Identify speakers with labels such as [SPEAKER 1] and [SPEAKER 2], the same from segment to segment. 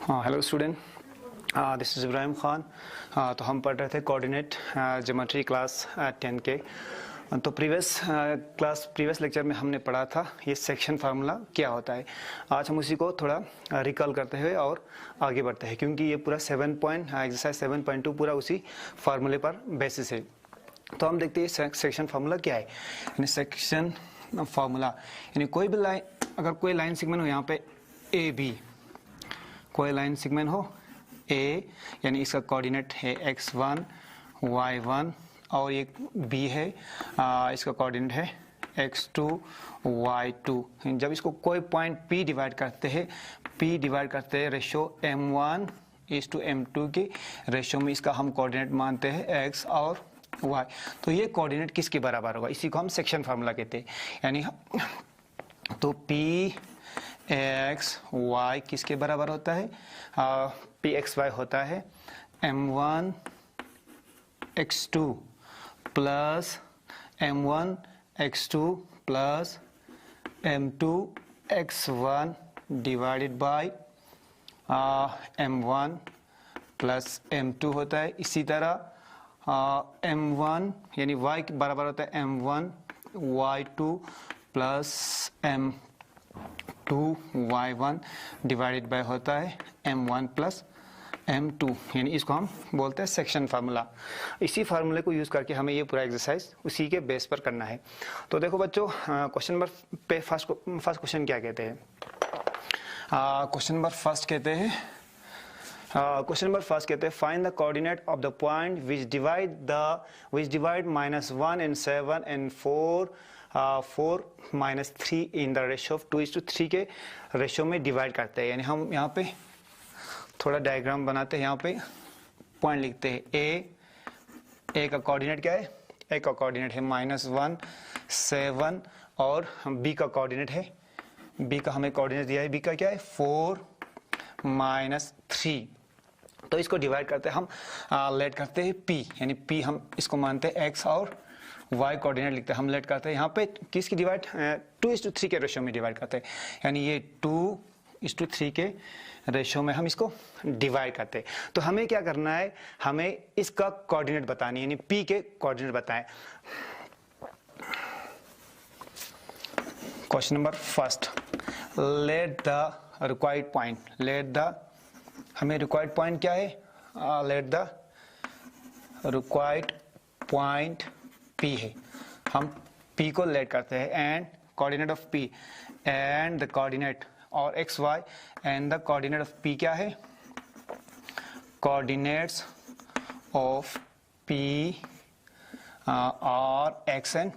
[SPEAKER 1] हाँ, hello student, this is Ibrahim Khan. तो हम पढ़ रहे थे कोऑर्डिनेट ज्योमेट्री क्लास 10 के। तो प्रीवियस लेक्चर में हमने पढ़ा था ये सेक्शन फार्मूला क्या होता है। आज हम उसी को थोड़ा रिकॉल करते हुए और आगे बढ़ते हैं, क्योंकि ये पूरा एक्सरसाइज 7.2 पूरा उसी फार्मूले पर बेसिस है। तो हम देखते हैं सेक्शन फार्मूला क्या है। यानी सेक्शन फार्मूला यानी कोई भी लाइन, अगर कोई लाइन सेगमेंट हो यहाँ पे ए बी, कोई लाइन सेगमेंट हो ए, यानी इसका कोऑर्डिनेट है x1 y1 और एक b है, इसका कोऑर्डिनेट है x2 y2। जब इसको कोई पॉइंट p डिवाइड करते हैं रेशो m1 to m2 के रेशो में, इसका हम कोऑर्डिनेट मानते हैं x और y। तो ये कोऑर्डिनेट किसके बराबर होगा, इसी को हम सेक्शन फार्मूला कहते हैं। यानी तो p x y किसके बराबर होता है, p x y होता है m1 x2 plus m1 x2 plus m2 x1 divided by m1 plus m2 होता है। इसी तरह m1 यानी y के बराबर होता है m1 y2 plus m2 y1 divided by होता है m1 प्लस m2, यानी इसको हम बोलते हैं सेक्शन फार्मूला। इसी फार्मूले को यूज़ करके हमें ये पूरा एक्सरसाइज उसी के बेस पर करना है। तो देखो बच्चों, क्वेश्चन नंबर पे फर्स्ट क्वेश्चन क्या कहते हैं। क्वेश्चन नंबर फर्स्ट कहते हैं find the coordinate of the point which divide -1 and 7 and 4 -3 in the ratio of 2:3 के रेशो में डिवाइड करते हैं। यानी हम यहाँ पे थोड़ा डायग्राम बनाते हैं, यहाँ पे पॉइंट लिखते हैं ए का कोऑर्डिनेट क्या है, ए का कोऑर्डिनेट है -1 7 और बी का कोऑर्डिनेट है, बी का हमें कोऑर्डिनेट दिया है, बी का क्या है 4 -3। तो इसको डिवाइड करते हैं हम, लेट करते हैं p, यानी p हम इसको मानते हैं x और y कोऑर्डिनेट लिखते हैं, हम लेट करते हैं यहाँ पे किसकी डिवाइड 2:3 के रेशो में डिवाइड करते हैं। यानी ये 2:3 के रेशो में हम इसको डिवाइड करते हैं। तो हमें क्या करना है, हमें इसका कोऑर्डिनेट बतानी है, यानी p के कोऑर्डिनेट बताएं। Question number first, let the required point, हमें रिक्वायर्ड पॉइंट क्या है, let the required point p है, हम p को लेट करते हैं and coordinate of p and the coordinate और x y and the coordinate of p क्या है, कोऑर्डिनेट्स ऑफ p और x एंड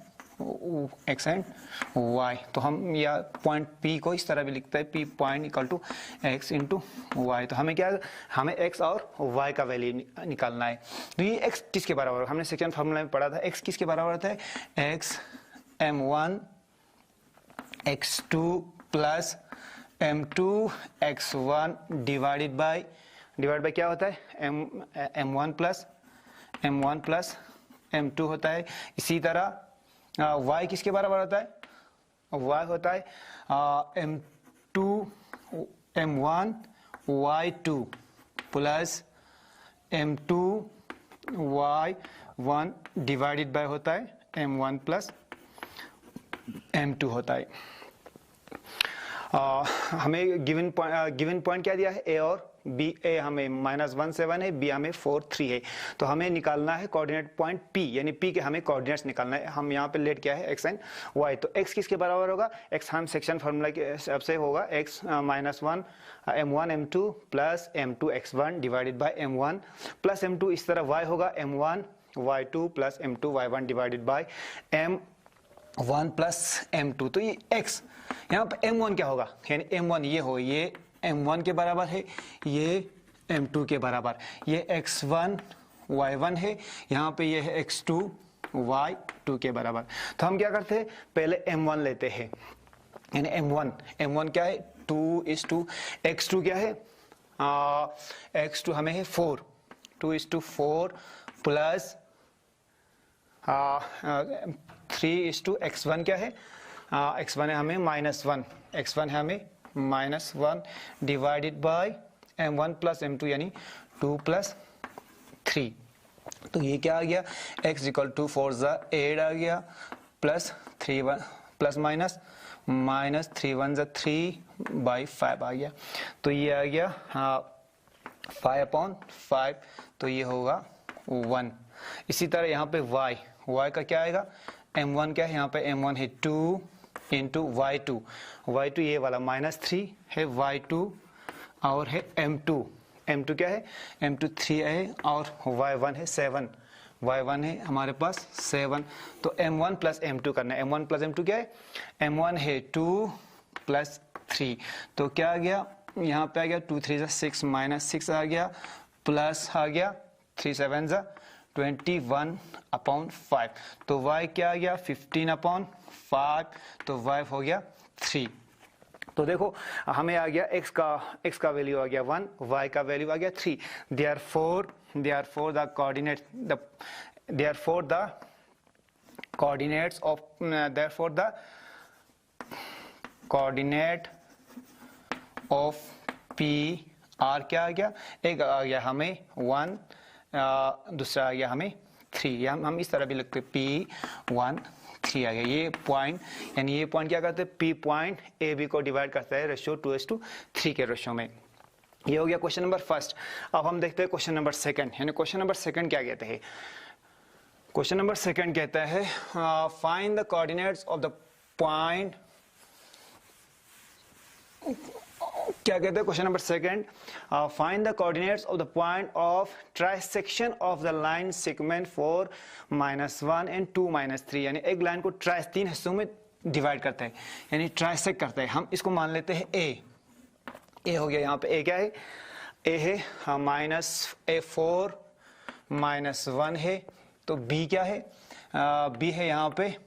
[SPEAKER 1] y। तो हम या पॉइंट p को इस तरह भी लिखते हैं, p point equal to x into y। तो हमें क्या, हमें x और y का वैल्यू निकालना है। तो ये x किसके बराबर है, हमने सेकंड फार्मूला में पढ़ा था x किसके बराबर होता है, x m1 x2 plus m2 x1 divided by क्या होता है m1 प्लस m2 होता है। इसी तरह y किसके बराबर होता है, y होता है m1 y2 plus m2 y1 divided by होता है m1 प्लस m2 होता है। हमें गिवन पॉइंट क्या दिया है, a और b, a हमें -1 7 है, b हमें 4 3 है। तो हमें निकालना है कोऑर्डिनेट पॉइंट p, यानी p के हमें कोऑर्डिनेट्स निकालना है। हम यहाँ पे लेट क्या है x एंड y। तो x किसके बराबर होगा, x हम सेक्शन फार्मूला के हिसाब से होगा x -1 m1 m2 plus m2 x1 divided by m1 plus m2। इस तरह y होगा m1 y2 plus m2 y1 divided by m1 plus m2। तो ये x यहाँ पे m1 क्या होगा, यानी m1 ये m1 के बराबर है, ये m2 के बराबर, ये x1 y1 है, यहाँ पे ये है x2 y2 के बराबर। तो हम क्या करते हैं, पहले m1 लेते हैं, यानी m1 क्या है 2:, x2 क्या है x2 हमें है 4, 2:4 प्लस 3:, x1 क्या है x1 है हमें -1, x1 है हमें -1 divided by m1 plus m2 यानी 2 प्लस 3। तो ये क्या आ गया, x इक्वल टू 4 ज़ा 8 आ गया, प्लस 3 प्लस माइनस 3 1 ज़ा 3/5 आ गया। तो ये आ गया 5/5, तो ये होगा 1। इसी तरह यहाँ पे y का क्या आएगा, m1 क्या है, यहाँ पे m1 है 2 इंटू y2 ये वाला -3 है, y2 और है m2 क्या है, m2 3 है और y1 है 7, y1 है हमारे पास 7। तो m1 प्लस m2 करना है, m1 प्लस m2 क्या है, m1 है 2 प्लस 3, तो क्या आ गया, यहाँ पे आ गया 2 3 6 -6 आ गया, प्लस आ गया 3 7 21/5, तो y क्या आ गया 15/5, तो y हो गया 3। तो देखो हमें आ गया x का वैल्यू आ गया 1, y का वैल्यू आ गया 3। therefore the coordinate of p r क्या आ गया, एक आ गया हमें 1, दूसरा आ गया हमें 3, हम इस तरह भी लिखते p1 3 आ गया। ये पॉइंट यानी ये पॉइंट क्या करते हैं, p पॉइंट ए बी को डिवाइड करता है रेशियो 2:3 के रेशियो में। ये हो गया क्वेश्चन नंबर फर्स्ट। अब हम देखते हैं क्वेश्चन नंबर सेकंड, यानी क्वेश्चन नंबर सेकंड क्या कहते हैं, क्वेश्चन नंबर सेकंड कहता है find the coordinates of the point, क्या कहते हैं question number second, find the coordinates of the point of trisection of the line segment 4 -1 and 2 -3, यानी एक लाइन को तीन हिस्सों में डिवाइड करता है, यानी ट्राइसेक्ट करता है। हम इसको मान लेते हैं ए हो गया, यहाँ पे ए क्या है, ए है -4 -1 है, तो बी क्या है, बी है यहाँ पे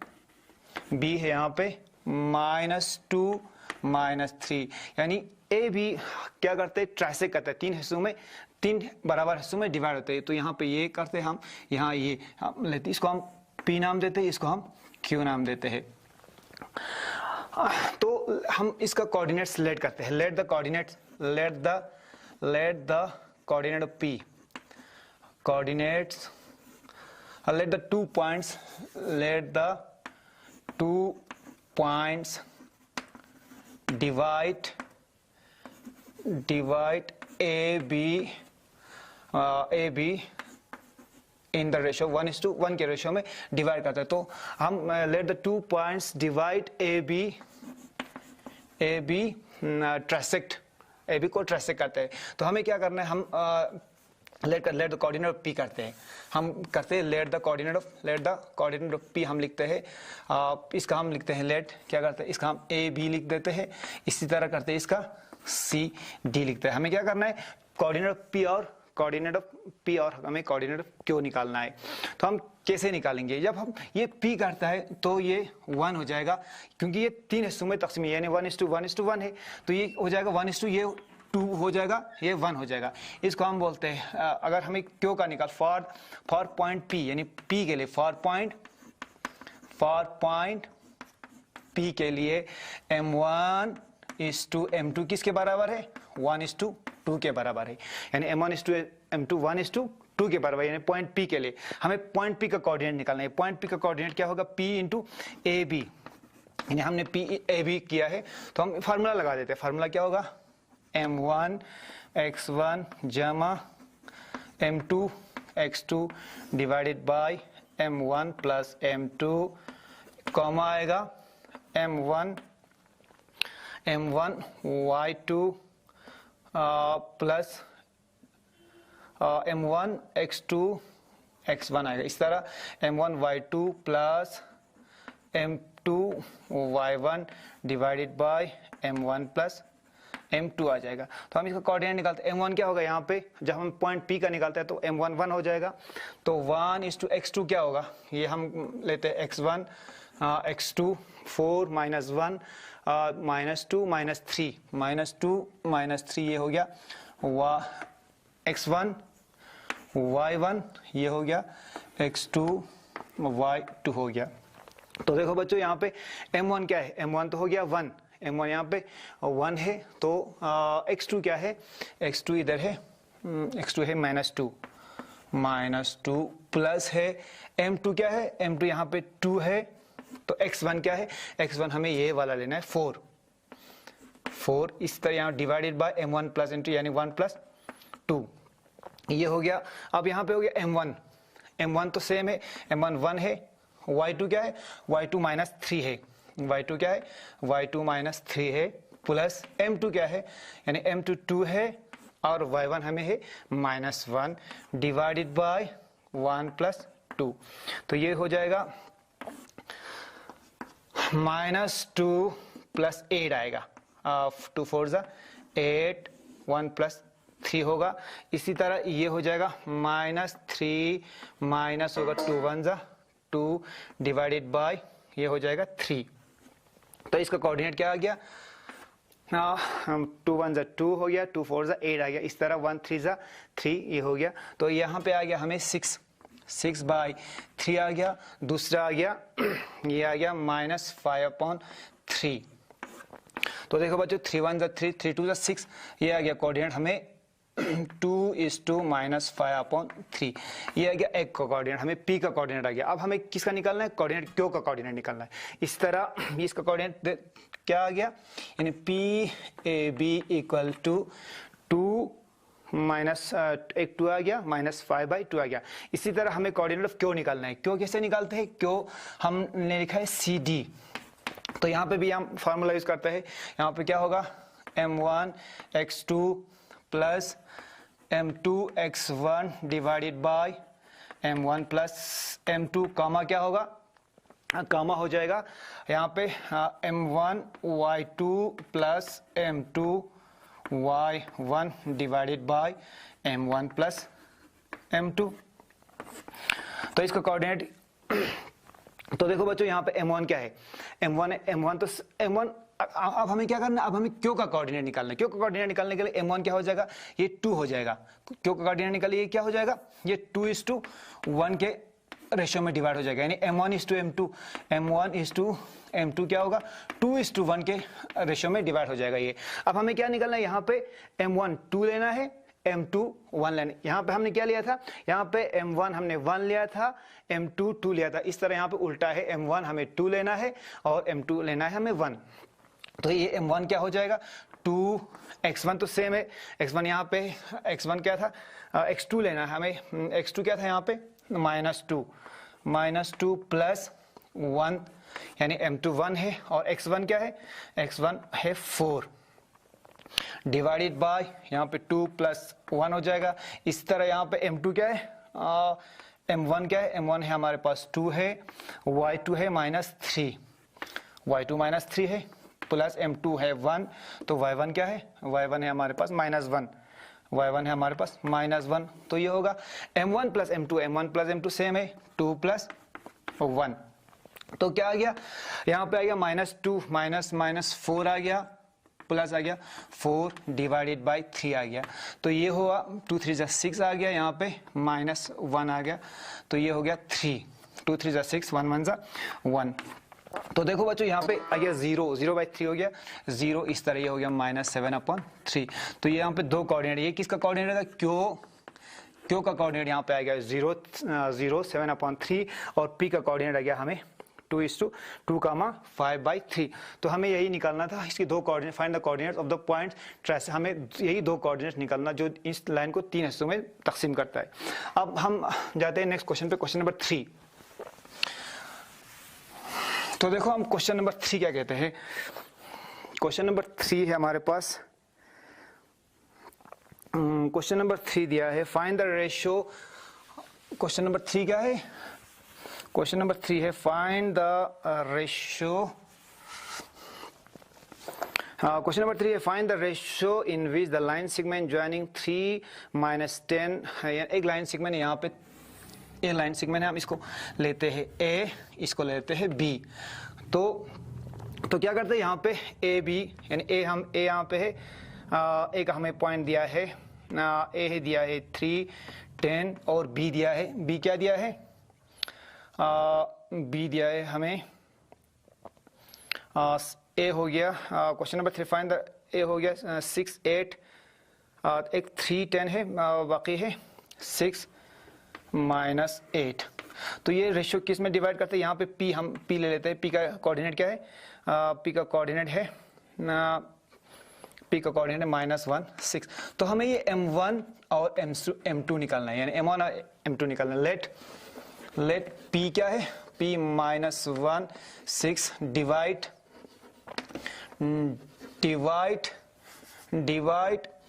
[SPEAKER 1] -2 -3, यानी ए बी क्या करते हैं, ट्राइसेक्ट करते हैं, तीन हिस्सों में, तीन बराबर हिस्सों में डिवाइड होते हैं। तो यहाँ पे ये करते हैं हम, यहाँ ये हम लेते, इसको हम P नाम देते हैं, इसको हम Q नाम देते हैं। तो हम इसका कोऑर्डिनेट सेलेक्ट करते हैं, let the coordinate of P coordinates, let the 2 points divide AB in the ratio 1:1 के रेशियो में डिवाइड करता है। तो हम let the 2 points divide AB trisect, AB को ट्राइसेक्ट करते हैं। तो हमें क्या करना है, हम let the coordinate of P करते हैं, हम करते हैं let the coordinate of P हम लिखते हैं, इसका हम लिखते हैं लेट, क्या करते हैं, इसका हम AB लिख देते हैं, इसी तरह करते हैं इसका CD लिखते हैं। हमें क्या करना है, कोऑर्डिनेट ऑफ P और हमें कोऑर्डिनेट ऑफ Q निकालना है। तो हम कैसे निकालेंगे, जब हम ये P करता है तो ये 1 हो जाएगा, क्योंकि ये तीन हिस्सों में तकसीम है, यानी 1:1 है, तो ये हो जाएगा 1:, ये 2 हो जाएगा, ये 1 हो जाएगा। इसको हम बोलते हैं, अगर हमें Q का निकाल फॉर पॉइंट P, यानी P के लिए फॉर पॉइंट P के लिए m1:m2 किसके बराबर है, 1:2 के बराबर है, यानी m1:m2 1:2 के बराबर, यानी पॉइंट P के लिए हमें पॉइंट P का कोऑर्डिनेट निकालना है। पॉइंट P का कोऑर्डिनेट क्या होगा, P × AB, यानी हमने P AB किया है, तो हम फार्मूला लगा देते हैं। फार्मूला क्या होगा, m1 x1 जमा m2 x2 divided by m1 plus m2 comma आएगा m1 y2 plus m1 x2 x1 आएगा। इस तरह m1 y2 plus m2 y1 divided by m1 plus m2 आ जाएगा। तो हम इसका कोऑर्डिनेट निकालते हैं, m1 क्या होगा, यहाँ पे जब हम पॉइंट P का निकालते हैं तो m1 1 हो जाएगा, तो 1:x2 क्या होगा, ये हम लेते हैं x1 x2 4 -1 -2 -3 ये हो गया x1 y1, ये हो गया x2 y2 हो गया। तो देखो बच्चों यहाँ पे m1 क्या है, m1 तो हो गया 1, m1 यहाँ पे 1 है, तो x2 क्या है, x2 इधर है, x2 है -2 प्लस है m2 क्या है, m2 यहाँ पे 2 है, तो x1 क्या है, x1 हमें ये वाला लेना है 4, इस तरह यहाँ divided by m1 plus m2 यानी 1 + 2, ये हो गया। अब यहाँ पे हो गया m1 तो सेम है, m1 1 है, y2 क्या है, y2 -3 है, y2 क्या है, y2 -3 है, प्लस m2 क्या है, यानी m2 2 है और y1 हमें है -1 डिवाइडेड बाय 1 + 2, तो ये हो जाएगा -2 + 8 आएगा, 2 4 = 8, 1 + 3 होगा। इसी तरह ये हो जाएगा -3 माइनस होगा 2 1 = 2 डिवाइडेड बाय ये हो जाएगा 3, तो इसका कोऑर्डिनेट क्या आ गया, 2 1 = 2 हो गया, 2 4 = 8 आ गया, इस तरह 1 3 = 3 ये हो गया। तो यहाँ पे आ गया हमें 6/3 आ गया, दूसरा आ गया ये आ गया -5/3। तो देखो बच्चों 3 1 = 3, 3 2 = 6, ये आ गया कोऑर्डिनेट हमें 2:5/3, ये आ गया एक का कोऑर्डिनेट, हमें P का कोऑर्डिनेट आ गया। अब हमें किसका निकालना है, कोऑर्डिनेट Q का कोऑर्डिनेट निकालना है। इस तरह इसका कोऑर्डिनेट क्या आ गया, यानी PAB = 2 माइनस एक 2 आ गया, -5/2 आ गया। इसी तरह हमें कोऑर्डिनेट ऑफ Q निकालना है। Q कैसे निकालते हैं, Q हमने लिखा है CD, तो यहाँ पे भी हम फार्मूला यूज करते हैं। यहाँ पे क्या होगा, m1 x2 plus m2 x1 divided by m1 plus m2, कामा क्या होगा, कामा हो जाएगा यहाँ पे m1 y2 plus m2 y1 divided by m1 plus m2। तो इसका कोऑर्डिनेट तो देखो बच्चों यहाँ पे m1 क्या है, m1 तो m1, अब हमें क्या करना है, अब हमें Q का कोऑर्डिनेट निकालना है। Q का कोऑर्डिनेट निकालने के लिए m1 क्या हो जाएगा, ये 2 हो जाएगा। Q का कोऑर्डिनेट निकालिए, क्या हो जाएगा, ये 2:1 के रेशियो में डिवाइड हो जाएगा, यानी m1 = m2 क्या होगा, 2:1 के रेशियो में डिवाइड हो जाएगा ये। अब हमें क्या निकालना है, यहाँ पे m1 2 लेना है, m2 1 लेना है। यहाँ पे हमने क्या लिया था, यहाँ पे m1 हमने 1 लिया था, m2 2 लिया था। इस तरह यहाँ पे उल्टा है, m1 हमें 2 लेना है और m2 लेना है हमें 1। तो ये m1 क्या हो जाएगा, 2 x1 तो सेम है, x1 यहाँ पे x1 क्या था, x2 लेना है हमें, x2 क्या था यहाँ पे -2 प्लस 1, यानी m2 1 है और x1 क्या है, x1 है 4 डिवाइडेड बाय यहाँ पे 2 + 1 हो जाएगा। इस तरह यहाँ पे m2 क्या है, m1 क्या है, m1 है हमारे पास 2 है, y2 है -3, y2 -3 है, प्लस m2 है 1, तो y1 क्या है, y1 है हमारे पास -1, y1 है हमारे पास -1। तो ये होगा m1 + m2 सेम है, 2 + 1, तो क्या आ गया, यहाँ पे आ गया -2 -4 आ गया, प्लस आ गया 4 डिवाइडेड बाय 3 आ गया। तो ये हुआ 2 3 = 6 आ गया, यहाँ पे -1 आ गया, तो ये हो गया 3, 2 3 = 6, 1 1 = 1। तो देखो बच्चों यहाँ पे आ गया 0/3 हो गया 0, इस तरह ये हो गया -7/3। तो ये यहाँ पे दो कोऑर्डिनेट, ये किसका कोऑर्डिनेट है, Q का कोऑर्डिनेट यहाँ पे आ गया 0 7/3 और P का कोऑर्डिनेट आ गया हमें 2:2, 5/3। तो हमें यही निकालना था, इसकी दो coordinate, find the coordinates of the point trace, हमें यही दो कोऑर्डिनेट्स निकालना जो इस लाइन को 3 हिस्सों में तकसीम करता है। अब हम जाते हैं नेक्स्ट क्वेश्चन पे, क्वेश्चन नंबर 3। तो देखो हम क्वेश्चन नंबर 3 क्या कहते हैं, क्वेश्चन नंबर 3 है हमारे पास, क्वेश्चन नंबर 3 दिया है, find the ratio. Question number 3 क्या है, क्वेश्चन नंबर 3 है find the ratio. Question number 3 है find the ratio in which the line segment joining 3 - 10, एक लाइन सेगमेंट यहाँ पे, ये लाइन सेगमेंट है, हम इसको लेते हैं A, इसको लेते हैं B। तो क्या करते हैं यहाँ पे A B, यानी A यहाँ पे है, A का हमें पॉइंट दिया है, A है दिया है 3 10 और B दिया है, B क्या दिया है, B दिया है हमें ए हो गया, क्वेश्चन नंबर 3 फाइंड द ए हो गया 6 8, एक 3 10 है, बाकी है 6 माइनस 8। तो ये रेशियो किस में डिवाइड करते हैं, यहाँ पे p हम p ले लेते हैं। p का कोऑर्डिनेट क्या है, p का कोऑर्डिनेट है -1 6। तो हमें ये m1 और m2 निकालना है, यानी m1 और m2 निकालना है। लेट p क्या है, p -1 6 डिवाइड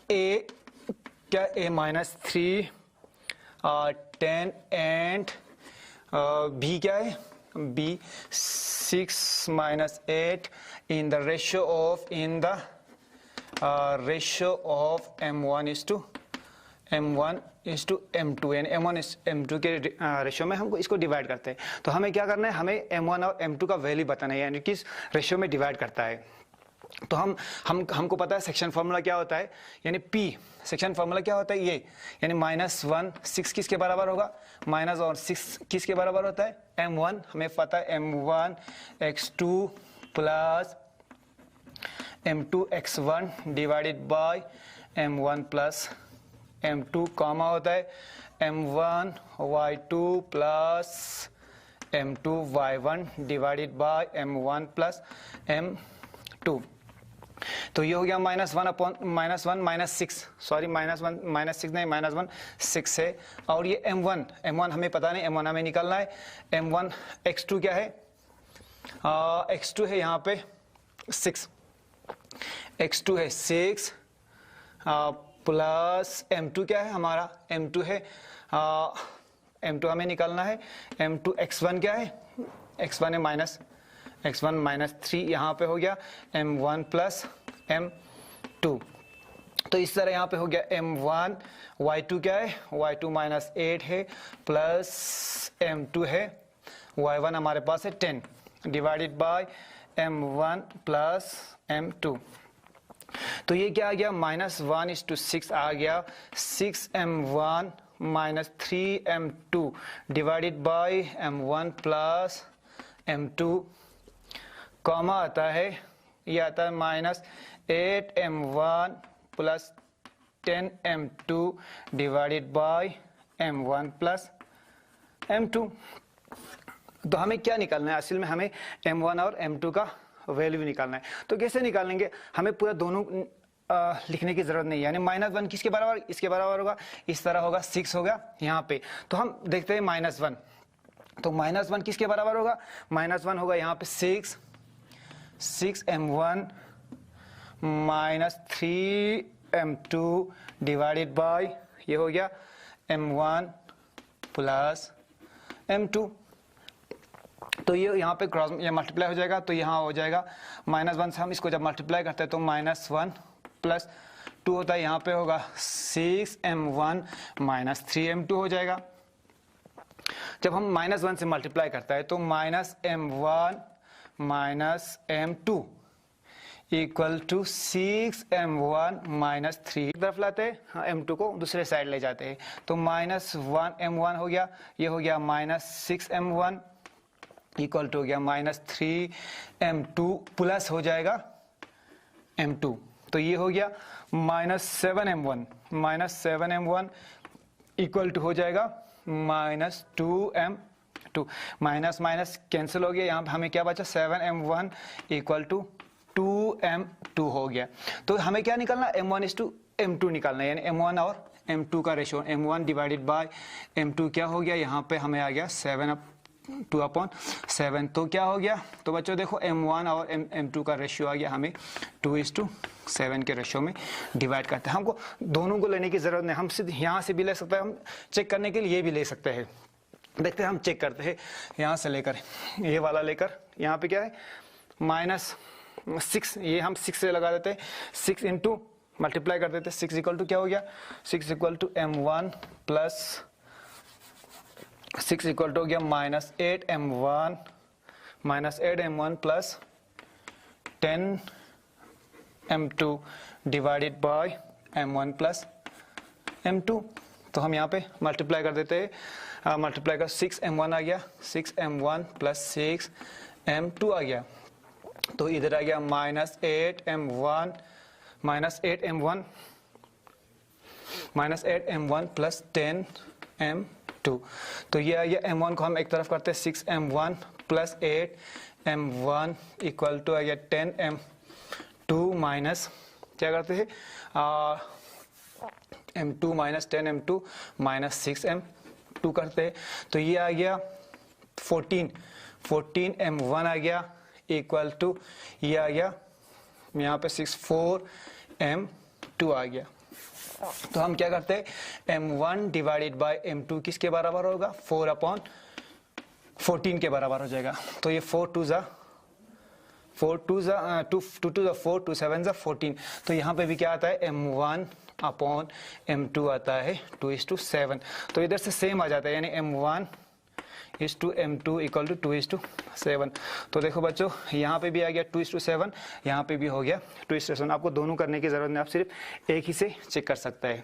[SPEAKER 1] a क्या, a -3 10 एंड b क्या है, b 6 -8 in the ratio of m1 is to m2, यानी m1 is m2 के रेशियो में हमको इसको डिवाइड करते हैं। तो हमें क्या करना है, हमें m1 और m2 का वैल्यू बताना है, यानी किस रेशियो में डिवाइड करता है। तो हमको पता है सेक्शन फार्मूला क्या होता है, यानी p सेक्शन फार्मूला क्या होता है ये, यानी -1 6 किसके बराबर होगा, माइनस और 6 किसके बराबर होता है, m1 हमें पता है m1 x2 plus m2 x1 divided by m1 plus m2 comma होता है m1 y2 plus m2 y1 divided by m1 plus m2। तो ये हो गया -1 6 है, और ये m1 हमें पता नहीं, m1 हमें निकालना है। m1 x2 क्या है, x2 है यहाँ पे 6, x2 है 6 प्लस m2 क्या है हमारा, m2 है m2 हमें निकालना है, m2 x1 क्या है, x1 है x1 -3 यहाँ पे हो गया m1 प्लस m2। तो इस तरह यहाँ पे हो गया m1 y2 क्या है, y2 -8 है प्लस m2 है y1 हमारे पास है 10 divided by m1 plus m2। तो ये क्या आ गया, -1:6 आ गया, 6m1 -3m2 divided by m1 plus m2 comma आता है, ये आता है -8m1 plus 10m2 divided by m1 plus m2। तो हमें क्या निकालना है, असल में हमें m1 और m2 का वैल्यू निकालना है। तो कैसे निकालेंगे, हमें पूरा दोनों लिखने की जरूरत नहीं है, यानी -1 किसके बराबर, इसके बराबर होगा, इस तरह होगा 6 होगा यहाँ पे। तो हम देखते हैं -1, तो -1 किसके बराबर होगा, -1 होगा यहाँ पे 6m1 -3m2 डिवाइडेड बाय, ये हो गया m1 प्लस m2। तो ये यहाँ पे क्रॉस ये मल्टीप्लाई हो जाएगा, तो यहाँ हो जाएगा -1 से हम इसको जब मल्टीप्लाई करते हैं तो -1 प्लस 2 होता है, यहाँ पे होगा 6m1 -3m2 हो जाएगा। जब हम -1 से मल्टीप्लाई करता है तो -m1 -m2 equal to 6m1 -3 तरफ लाते हैं, m2 को दूसरे साइड ले जाते हैं, तो -1m1 हो गया, ये हो गया -6m1 इक्वल टू हो गया -3m2 प्लस हो जाएगा m2, तो ये हो गया -7m1 इक्वल टू हो जाएगा -2m2, माइनस माइनस कैंसिल हो गया, यहाँ पे हमें क्या बचा 7m1 इक्वल टू 2m2 हो गया। तो हमें क्या निकालना, m1:m2 निकालना है, यानी m1 और m2 का ratio, m1 divided by m2 क्या हो गया, यहाँ पे हमें आ गया 2/7। तो क्या हो गया, तो बच्चों देखो m1 और m2 का रेशियो आ गया, हमें 2:7 के रेशियो में डिवाइड करते हैं। हमको दोनों को लेने की जरूरत नहीं, हम सिर्फ यहाँ से भी ले सकते हैं, हम चेक करने के लिए ये भी ले सकते हैं। देखते हैं, हम चेक करते हैं, यहाँ से लेकर ये वाला लेकर यहाँ पे क्या है -6, ये हम 6 से लगा देते हैं, 6 इंटू मल्टीप्लाई कर देते हैं, 6 इक्वल टू क्या हो गया, 6 equal to m1 plus 6 equal to हो गया -8m1 plus 10m2 divided by m1 plus m2। तो हम यहाँ पे मल्टीप्लाई कर देते हैं, मल्टीप्लाई कर 6m1 आ गया, 6m1 प्लस 6m2 आ गया। तो इधर आ गया -8m1 प्लस 10m2। तो ये आ गया m1 को हम एक तरफ करते हैं 6m1 plus 8m1 equal to आ गया 10m2 माइनस क्या करते हैं m2 minus 10m2 minus 6m2 करते हैं। तो ये आ गया 14m1 आ गया इक्वल टू ये आ गया यहाँ पे 64m2 आ गया। तो हम क्या करते हैं m1 डिवाइडेड बाय m2 किसके बराबर होगा 4/14 के बराबर हो जाएगा। तो ये 4 2 ज़ा 4 2 7 ज़ा 14। तो यहाँ पे भी क्या आता है m1/m2 आता है 2:7। तो इधर से सेम आ जाता है यानी m1:m2 इक्वल टू 2:7। तो देखो बच्चों यहाँ पे भी आ गया 2:7, यहाँ पे भी हो गया 2:7। आपको दोनों करने की जरूरत नहीं, आप सिर्फ एक ही से चेक कर सकते हैं।